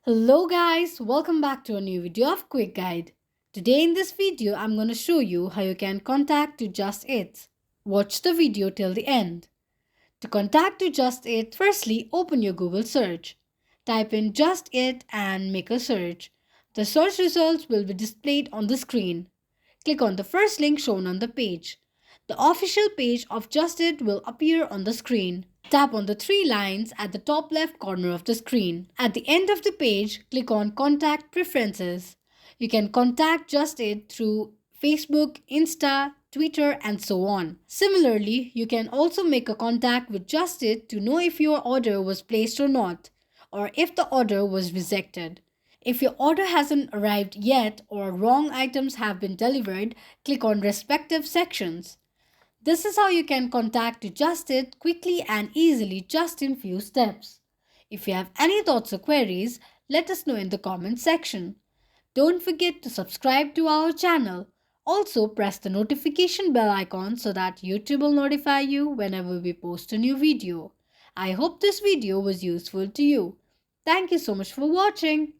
Hello guys, welcome back to a new video of Quick Guide. Today in this video, I'm going to show you how you can contact to JustEats. Watch the video till the end. To contact to JustEats, firstly open your Google search. Type in JustEat and make a search. The search results will be displayed on the screen. Click on the first link shown on the page. The official page of JustEat will appear on the screen. Tap on the three lines at the top left corner of the screen. At the end of the page, click on Contact Preferences. You can contact JustEat through Facebook, Insta, Twitter, and so on. Similarly, you can also make a contact with JustEat to know if your order was placed or not, or if the order was rejected. If your order hasn't arrived yet or wrong items have been delivered, click on respective sections. This is how you can contact to JustEat quickly and easily just in few steps. If you have any thoughts or queries, let us know in the comment section. Don't forget to subscribe to our channel. Also press the notification bell icon so that YouTube will notify you whenever we post a new video. I hope this video was useful to you. Thank you so much for watching.